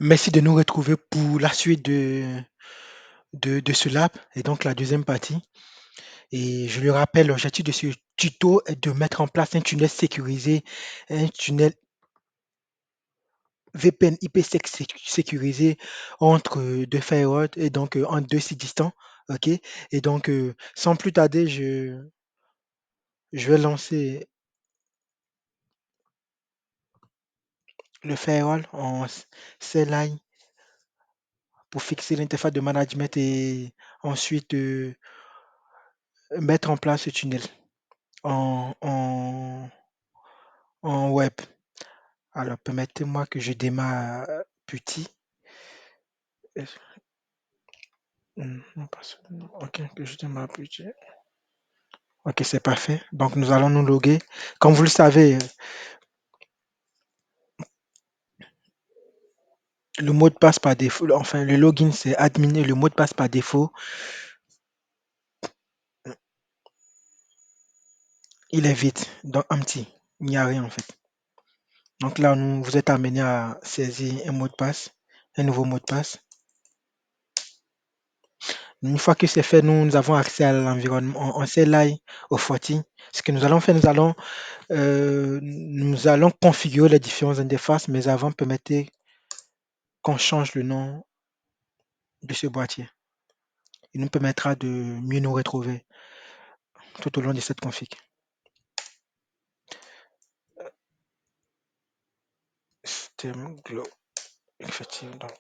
Merci de nous retrouver pour la suite de ce lab et donc la deuxième partie. Et je le rappelle, l'objectif de ce tuto est de mettre en place un tunnel sécurisé, un tunnel VPN IPsec sécurisé entre deux firewalls et donc entre deux sites distants. OK? Et donc, sans plus tarder, je vais lancer le firewall en CLI pour fixer l'interface de management et ensuite mettre en place ce tunnel en web. Alors, permettez-moi que je démarre petit. Non, pas ça. Ok, que je démarre petit. Ok, c'est parfait. Donc, nous allons nous loguer. Comme vous le savez, le mot de passe par défaut, enfin, le login, c'est admin et le mot de passe par défaut, il est vide, donc empty. Il n'y a rien en fait. Donc là, vous êtes amené à saisir un mot de passe, un nouveau mot de passe. Une fois que c'est fait, nous avons accès à l'environnement. On sait là au 14. Ce que nous allons faire, nous allons configurer les différentes interfaces, mais avant, permettez qu'on change le nom de ce boîtier. Il nous permettra de mieux nous retrouver tout au long de cette config. System Glow, effectivement. Donc,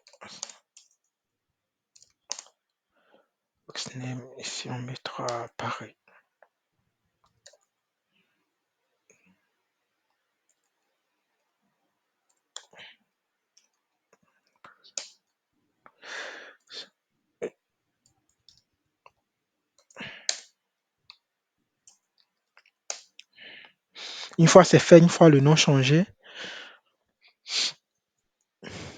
box name, ici on mettra pareil. Une fois c'est fait, une fois le nom changé,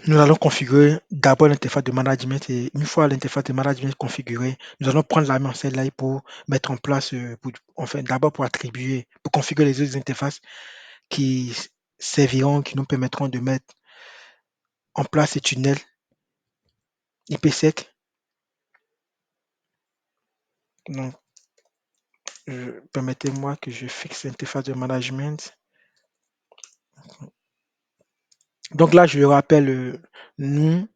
nous allons configurer d'abord l'interface de management et une fois l'interface de management configurée, nous allons prendre la main en celle-là pour mettre en place, enfin d'abord pour attribuer, pour configurer les autres interfaces qui serviront, qui nous permettront de mettre en place ces tunnels IPsec. Donc, permettez-moi que je fixe l'interface de management. Donc là, je le rappelle, nous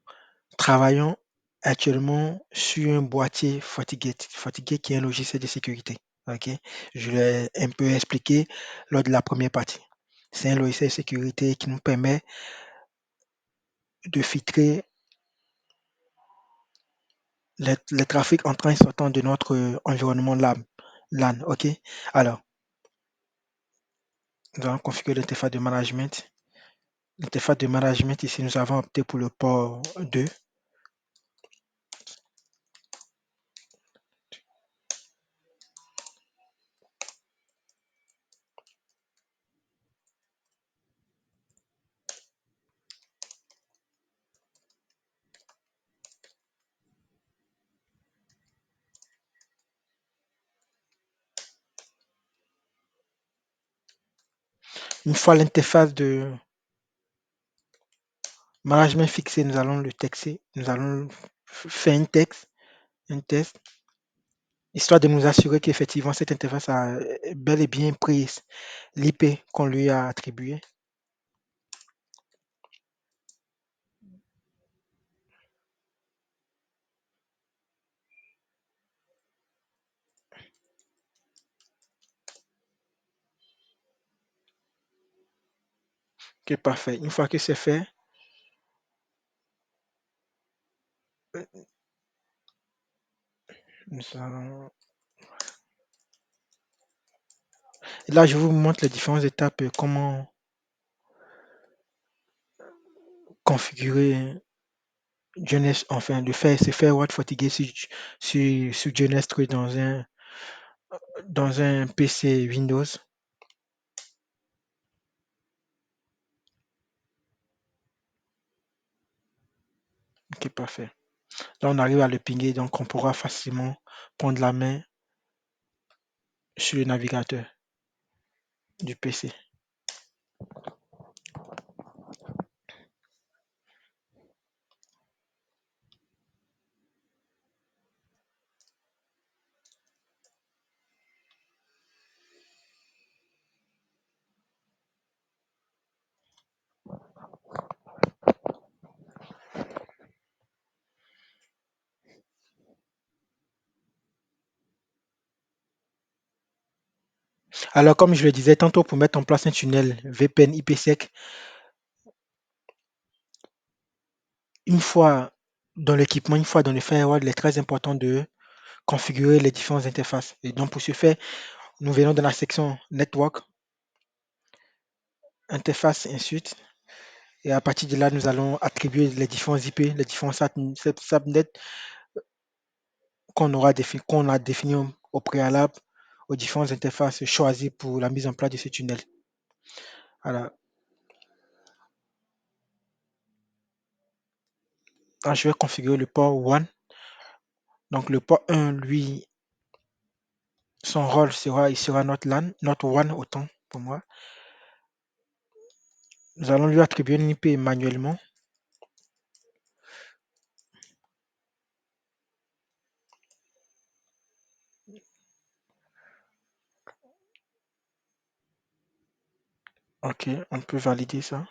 travaillons actuellement sur un boîtier FortiGate. FortiGate qui est un logiciel de sécurité. Ok, je l'ai un peu expliqué lors de la première partie. C'est un logiciel de sécurité qui nous permet de filtrer les trafics entrant et sortant de notre environnement LAN. Ok, alors, nous allons configurer l'interface de management. L'interface de management, ici, nous avons opté pour le port 2. Une fois l'interface de management fixée, nous allons le texter. Nous allons faire un test, histoire de nous assurer qu'effectivement cette interface a bel et bien pris l'IP qu'on lui a attribué. Ok, parfait. Une fois que c'est fait, nous allons... Et là, je vous montre les différentes étapes, comment configurer JNS, enfin, se faire Watt fatigué sur JNS dans un PC Windows. Ok, parfait. Là, on arrive à le pinguer, donc on pourra facilement prendre la main sur le navigateur du PC. Alors, comme je le disais tantôt, pour mettre en place un tunnel VPN IPsec, une fois dans l'équipement, une fois dans le firewall, il est très important de configurer les différentes interfaces. Et donc, pour ce faire, nous venons dans la section Network, Interface, et ensuite. Et à partir de là, nous allons attribuer les différents IP, les différents subnets qu'on a définis au préalable aux différentes interfaces choisies pour la mise en place de ce tunnel. Voilà. Alors, je vais configurer le port 1. Donc, le port 1, lui, son rôle sera, il sera notre LAN, notre WAN autant pour moi. Nous allons lui attribuer une IP manuellement. Ok, on peut valider ça.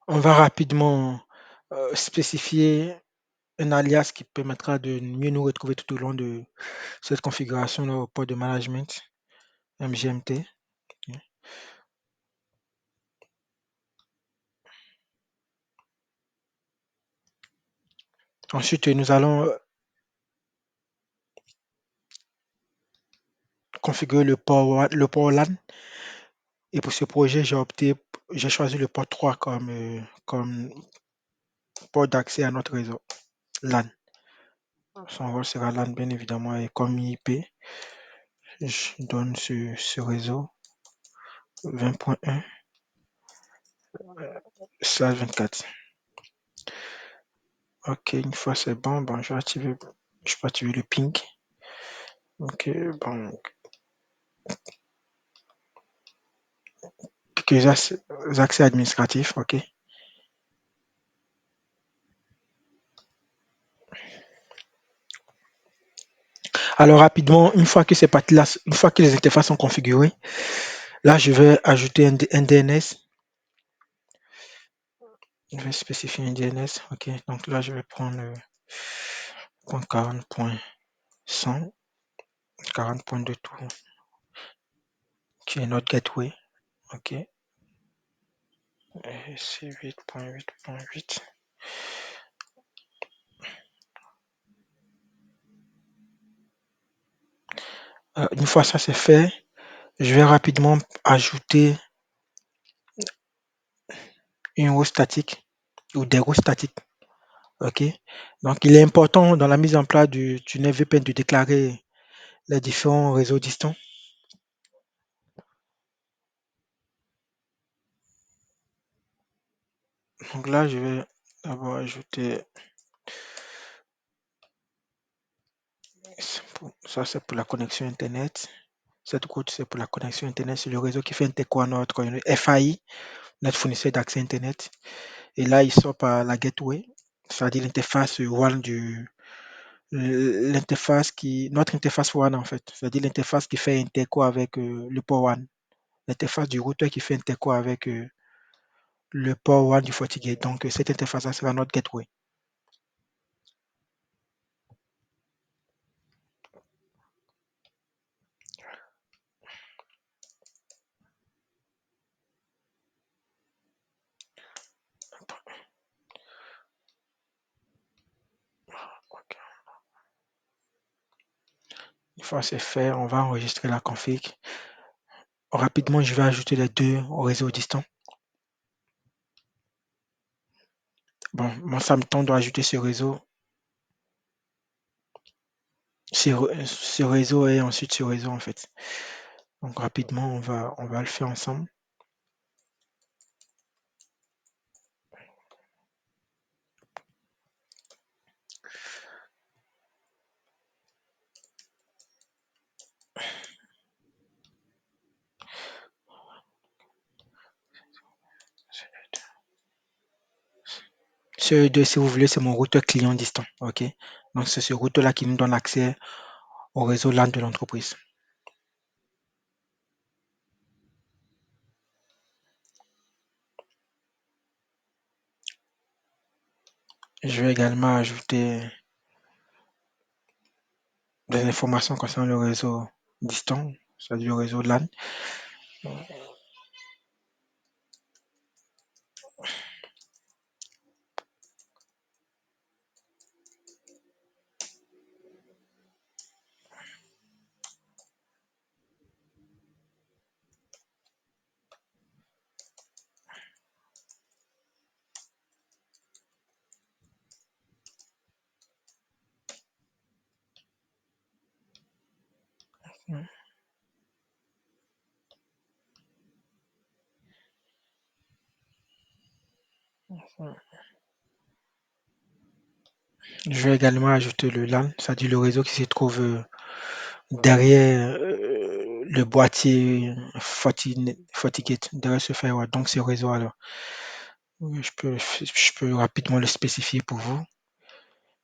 On va rapidement spécifier un alias qui permettra de mieux nous retrouver tout au long de cette configuration-là au port de management MGMT. Ensuite, nous allons configurer le port LAN. Et pour ce projet, j'ai choisi le port 3 comme port d'accès à notre réseau LAN. Son rôle sera LAN, bien évidemment, et comme IP, je donne ce réseau 20.1/24. Ok, une fois c'est bon, je peux activer le ping. Ok, bon, quelques accès administratifs, ok. Alors rapidement, une fois que les interfaces sont configurées, là je vais ajouter un DNS. Je vais spécifier un DNS, ok. Donc là je vais prendre le point 40.100, 40.2 tout, qui est notre gateway, ok. Et c'est 8.8.8. Une fois ça c'est fait, je vais rapidement ajouter une roue statique ou des roues statiques. OK. Donc, il est important dans la mise en place du tunnel VPN de déclarer les différents réseaux distants. Donc là, je vais d'abord ajouter, ça c'est pour la connexion Internet. Cette route, c'est pour la connexion Internet. C'est le réseau qui fait interco à notre FAI, notre fournisseur d'accès Internet. Et là, il sort par la gateway, c'est-à-dire l'interface WAN notre interface WAN en fait, c'est-à-dire l'interface qui fait interco avec le port WAN, l'interface du routeur qui fait interco avec le port WAN du FortiGate. Donc, cette interface-là sera notre gateway. Ok. Une fois c'est fait, on va enregistrer la config. Rapidement, je vais ajouter les deux au réseau distant. Bon, moi, ça me tente d'ajouter ce réseau et ensuite ce réseau en fait. Donc rapidement, on va le faire ensemble. Ce deux, si vous voulez, c'est mon routeur client distant. OK. Donc c'est ce routeur-là qui nous donne accès au réseau LAN de l'entreprise. Je vais également ajouter des informations concernant le réseau distant, c'est-à-dire le réseau LAN. Je vais également ajouter le LAN, c'est-à-dire le réseau qui se trouve derrière le boîtier FortiGate, derrière ce firewall. Donc ce réseau alors, je peux rapidement le spécifier pour vous.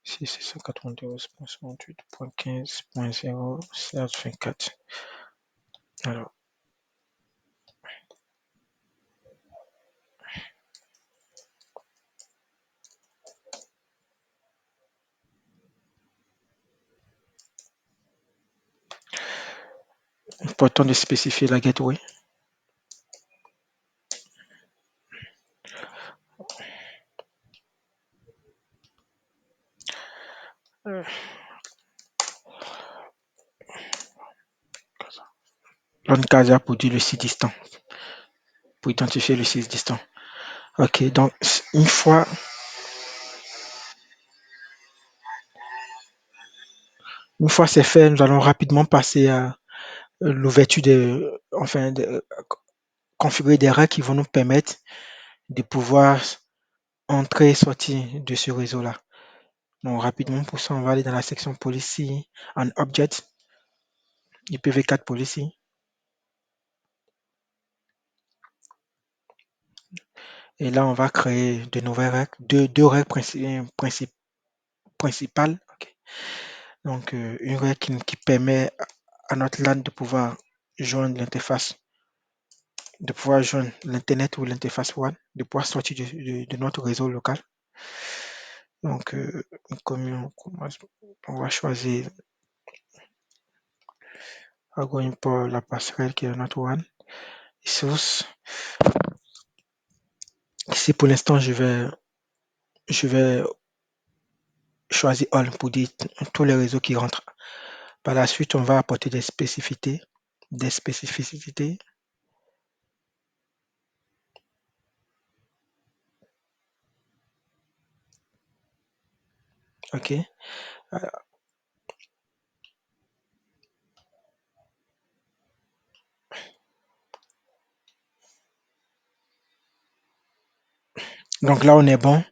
C'est 692.68.15.0/24. Alors, important de spécifier la gateway. LAN CASA pour dire le site distant, pour identifier le site distant. Ok, donc une fois c'est fait, nous allons rapidement passer à l'ouverture de configurer des règles qui vont nous permettre de pouvoir entrer et sortir de ce réseau-là. Donc rapidement pour ça, on va aller dans la section Policy and Object, IPv4 Policy. Et là, on va créer de nouvelles règles, deux règles principales. Ok. Donc, une règle qui permet à notre LAN de pouvoir joindre l'Internet ou l'interface WAN, de pouvoir sortir de notre réseau local. Donc, comme on va choisir going pour la passerelle qui est notre WAN. Source. Ici, pour l'instant, je vais choisir All pour dire tous les réseaux qui rentrent. Par la suite, on va apporter des spécificités. OK. Donc là, on est bon.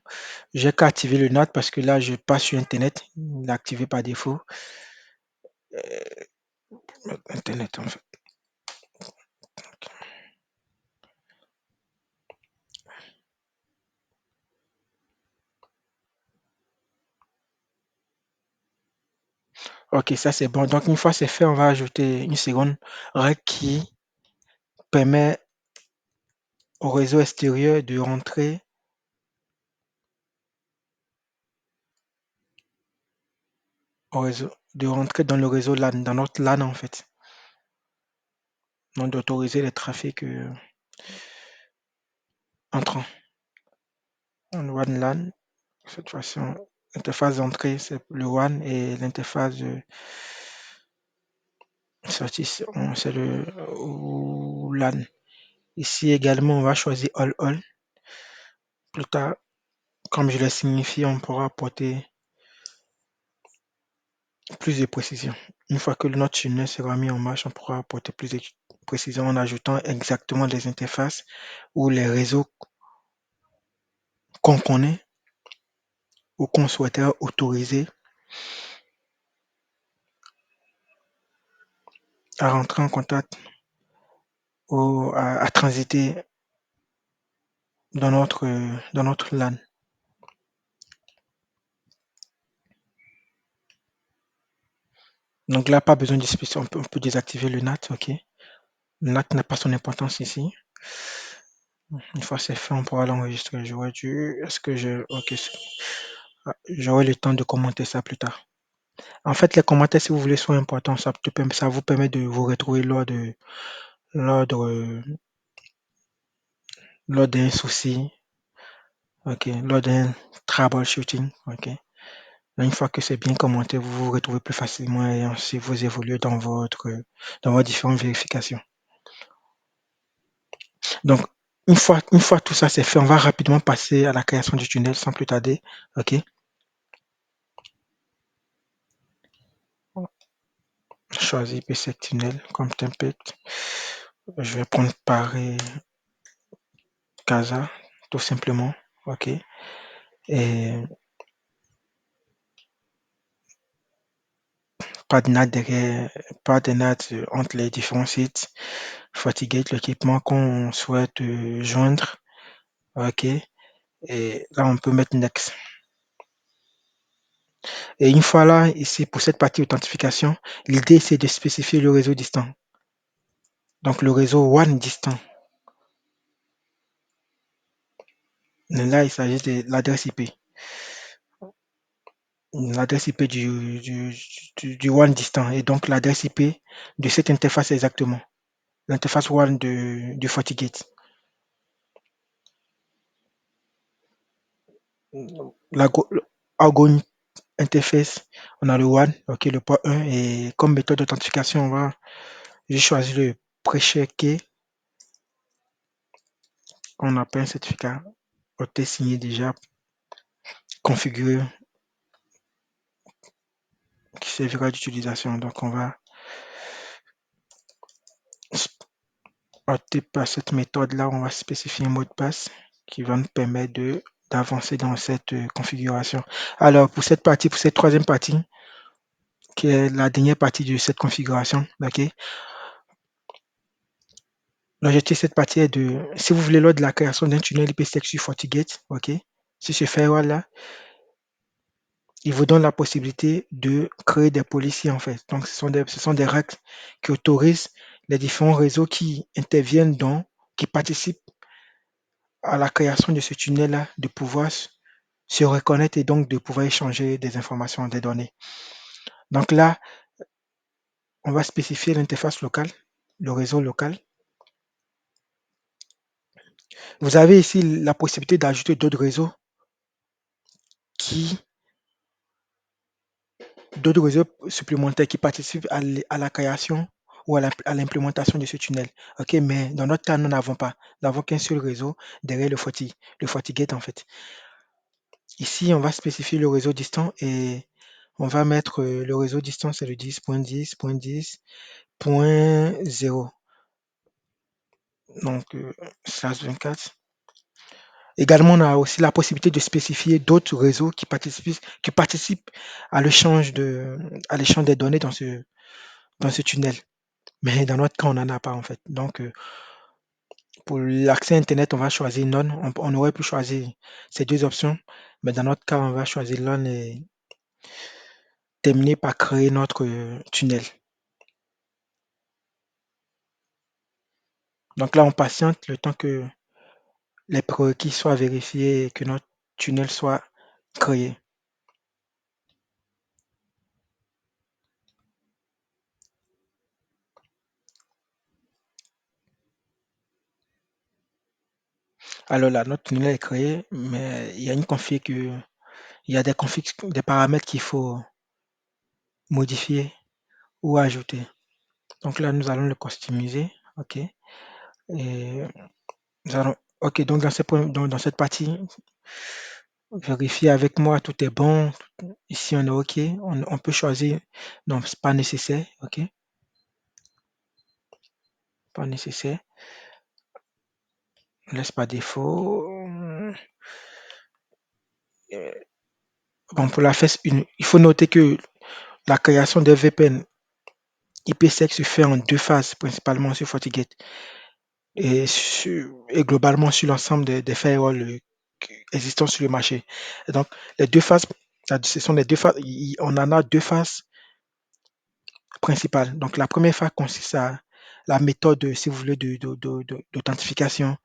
J'ai qu'à activer le NAT parce que là, je passe sur Internet. Il est activé par défaut. Internet, en fait. OK, ça c'est bon. Donc une fois c'est fait, on va ajouter une seconde règle qui permet au réseau extérieur de rentrer dans le réseau LAN, dans notre LAN en fait. Donc d'autoriser les trafics entrants. En WAN LAN, de cette façon, l'interface d'entrée c'est le WAN et l'interface de sortie c'est le LAN. Ici également, on va choisir All. Plus tard, comme je l'ai signifié, on pourra apporter plus de précision. Une fois que notre tunnel sera mis en marche, on pourra apporter plus de précision en ajoutant exactement les interfaces ou les réseaux qu'on connaît ou qu'on souhaiterait autoriser à rentrer en contact ou à transiter dans notre LAN. Donc là, pas besoin de spécifier, on peut désactiver le NAT, ok. Le NAT n'a pas son importance ici. Une fois c'est fait, on pourra l'enregistrer. Est-ce que ok, j'aurai le temps de commenter ça plus tard. En fait, les commentaires, si vous voulez, sont importants. Ça vous permet de vous retrouver lors de- lors d'un souci, ok, lors d'un troubleshooting, ok. Une fois que c'est bien commenté, vous vous retrouvez plus facilement et ainsi vous évoluez dans vos différentes vérifications. Donc, une fois tout ça c'est fait, on va rapidement passer à la création du tunnel sans plus tarder. OK? Choisis PSEC tunnel comme template. Je vais prendre Paris Casa, tout simplement. OK? Et pas de NAT derrière, pas de NAT entre les différents sites. FortiGate, l'équipement qu'on souhaite joindre. OK? Et là, on peut mettre Next. Et une fois là, ici, pour cette partie authentification, l'idée, c'est de spécifier le réseau distant. Donc, le réseau WAN distant. Là, il s'agit de l'adresse IP du WAN distant. Et donc, l'adresse IP de cette interface exactement. L'interface WAN du FortiGate. La Argon interface, on a le WAN, ok, le port 1. Et comme méthode d'authentification, on va juste choisir le pré-checker. On a pas un certificat OT signé déjà, configuré, qui servira d'utilisation. Donc, on va opter par cette méthode-là. On va spécifier un mot de passe qui va nous permettre d'avancer dans cette configuration. Alors, pour cette troisième partie, qui est la dernière partie de cette configuration, ok. L'objectif de cette partie est si vous voulez, lors de la création d'un tunnel IPsec sur FortiGate, ok, sur ce firewall-là, il vous donne la possibilité de créer des policiers en fait. Donc, ce sont des règles qui autorisent les différents réseaux qui interviennent qui participent à la création de ce tunnel-là, de pouvoir se reconnaître et donc de pouvoir échanger des informations, des données. Donc là, on va spécifier l'interface locale, le réseau local. Vous avez ici la possibilité d'ajouter d'autres réseaux qui d'autres réseaux supplémentaires qui participent à la création ou à l'implémentation de ce tunnel. Ok, mais dans notre cas, nous n'avons pas. Nous n'avons qu'un seul réseau derrière le FortiGate en fait. Ici, on va spécifier le réseau distant et on va mettre le réseau distant, c'est le 10.10.10.0. Donc, slash 24. Également, on a aussi la possibilité de spécifier d'autres réseaux qui participent à l'échange des données dans ce tunnel. Mais dans notre cas, on n'en a pas en fait. Donc, pour l'accès Internet, on va choisir None. On aurait pu choisir ces deux options, mais dans notre cas, on va choisir None et terminer par créer notre tunnel. Donc là, on patiente le temps que les prérequis soient vérifiés et que notre tunnel soit créé. Alors là, notre tunnel est créé, mais il y a il y a des paramètres qu'il faut modifier ou ajouter. Donc là, nous allons le customiser. OK. Et OK, donc dans cette partie, vérifiez avec moi, tout est bon. Ici, on est OK. On peut choisir. Non, c'est pas nécessaire. OK. Pas nécessaire. Laisse par défaut. Bon, pour la phase 1, il faut noter que la création des VPN IPsec se fait en deux phases, principalement sur FortiGate et globalement sur l'ensemble des firewalls existants sur le marché. Et donc, les deux phases, ce sont les deux phases, on en a deux phases principales. Donc, la première phase consiste à la méthode, si vous voulez, d'authentification.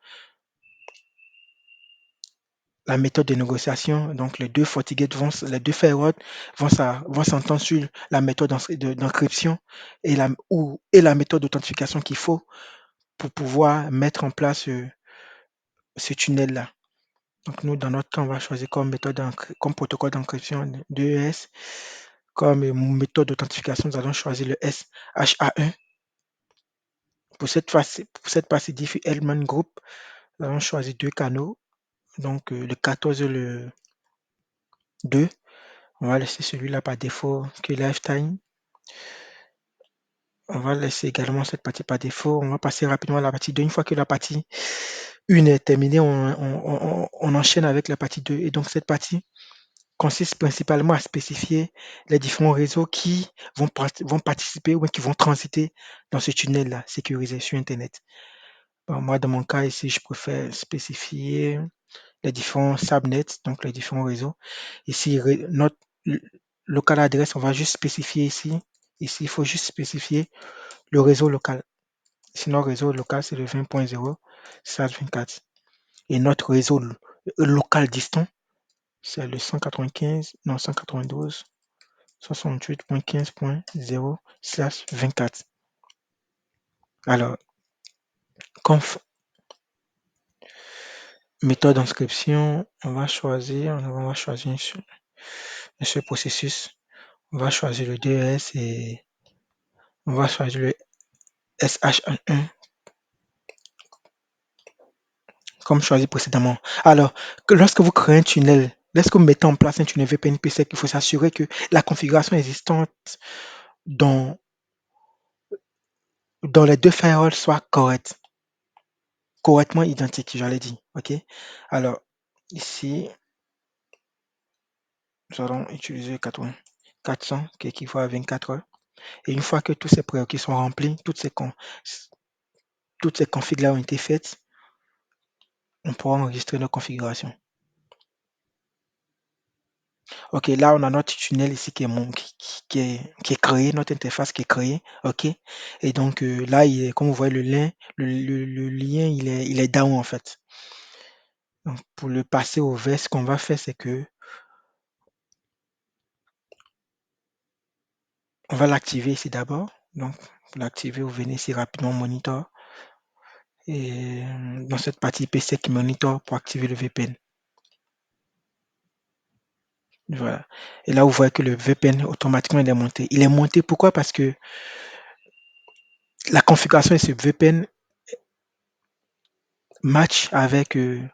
la méthode de négociation. Donc, les deux firewalls vont s'entendre sur la méthode d'encryption et la méthode d'authentification qu'il faut pour pouvoir mettre en place ce tunnel-là. Donc, nous, dans notre cas, on va choisir comme protocole d'encryption 2ES. Comme méthode d'authentification, nous allons choisir le SHA-1. Pour cette partie Diffie-Hellman Group, nous allons choisir deux canaux, donc le 14 et le 2. On va laisser celui-là par défaut que lifetime. On va laisser également cette partie par défaut. On va passer rapidement à la partie 2. Une fois que la partie 1 est terminée, on enchaîne avec la partie 2. Et donc cette partie consiste principalement à spécifier les différents réseaux qui vont participer ou qui vont transiter dans ce tunnel-là sécurisé sur Internet. Bon, moi, dans mon cas ici, je préfère spécifier les différents subnets, donc les différents réseaux. Ici, notre local adresse, on va juste spécifier ici. Ici, il faut juste spécifier le réseau local. Sinon, le réseau local, c'est le 20.0/24. Et notre réseau local distant, c'est le 195, non, 192, 68.15.0/24. Alors, comme méthode d'inscription, on va choisir ce processus. On va choisir le DES et on va choisir le SH11 comme choisi précédemment. Alors, lorsque vous créez un tunnel, lorsque vous mettez en place un tunnel VPN IPsec, il faut s'assurer que la configuration existante dans, dans les deux firewalls soit correcte, correctement identique, j'allais dire. OK? Alors, ici, nous allons utiliser 400 qui équivaut à 24 heures. Et une fois que tous ces prérequis sont remplis, toutes ces configs-là ont été faites, on pourra enregistrer nos configurations. OK, là, on a notre tunnel ici qui est créé, notre interface qui est créée. OK. Et donc, là, comme vous voyez, le lien, il est down en fait. Donc, pour le passer au vert, ce qu'on va faire, c'est que on va l'activer ici d'abord. Donc, pour l'activer, vous venez ici rapidement monitor. Et dans cette partie IPsec monitor pour activer le VPN. Voilà. Et là, vous voyez que le VPN, automatiquement, il est monté. Il est monté pourquoi? Parce que la configuration de ce VPN match avec le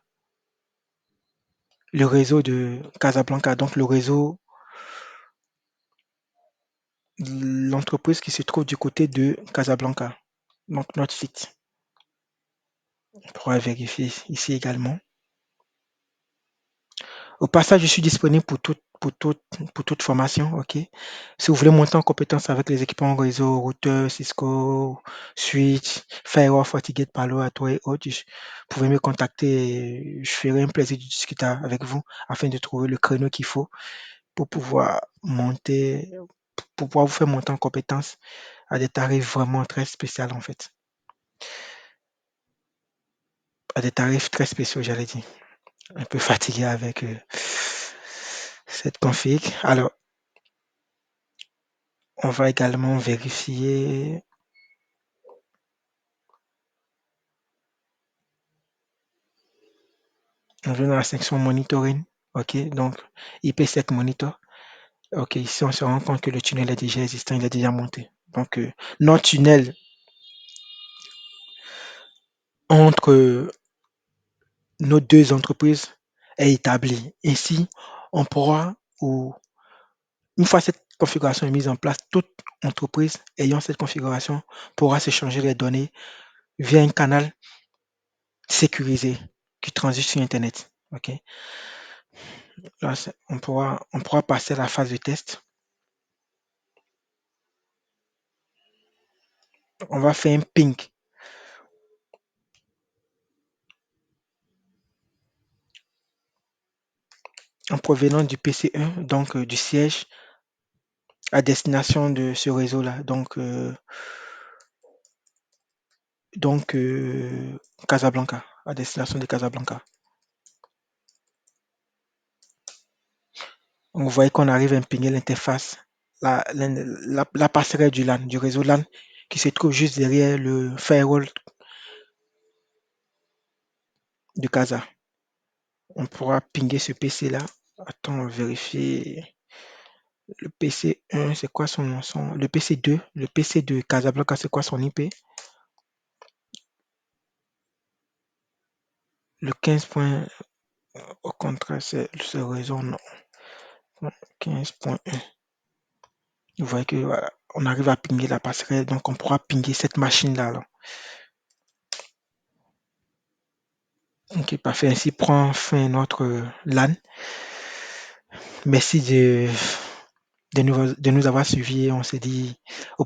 réseau de Casablanca, donc le réseau, l'entreprise qui se trouve du côté de Casablanca, donc notre site. On pourra vérifier ici également. Au passage, je suis disponible pour toute formation, ok. Si vous voulez monter en compétence avec les équipements réseau, routeur, Cisco, Switch, Firewall, FortiGate, Palo Alto et autres, vous pouvez me contacter et je ferai un plaisir de discuter avec vous afin de trouver le créneau qu'il faut pour pouvoir monter, pour pouvoir vous faire monter en compétence à des tarifs vraiment très spéciaux en fait. À des tarifs très spéciaux, j'allais dire. Un peu fatigué avec cette config. Alors, on va également vérifier. On va dans la section monitoring. OK, donc IPsec monitor. OK, ici on se rend compte que le tunnel est déjà existant, il est déjà monté. Donc notre tunnel entre nos deux entreprises est établi. Ici, on pourra, ou une fois cette configuration est mise en place, toute entreprise ayant cette configuration pourra s'échanger les données via un canal sécurisé qui transite sur Internet. OK. Là, on pourra passer à la phase de test. On va faire un ping en provenance du PC1, donc du siège à destination de ce réseau-là. Donc Casablanca, à destination de Casablanca. vous voyez qu'on arrive à impégner l'interface, la passerelle du LAN, du réseau LAN, qui se trouve juste derrière le firewall de Casa. On pourra pinguer ce PC-là. Attends, on va vérifier. Le PC1, c'est quoi son nom? Le PC2, le PC de Casablanca, c'est quoi son IP? Le 15 point, au contraire, c'est ce réseau, non. 15.1. Vous voyez que voilà, on arrive à pinguer la passerelle, donc on pourra pinguer cette machine-là. Là. Ok, parfait. Ainsi prend fin notre LAN. Merci de nous avoir suivis. On s'est dit au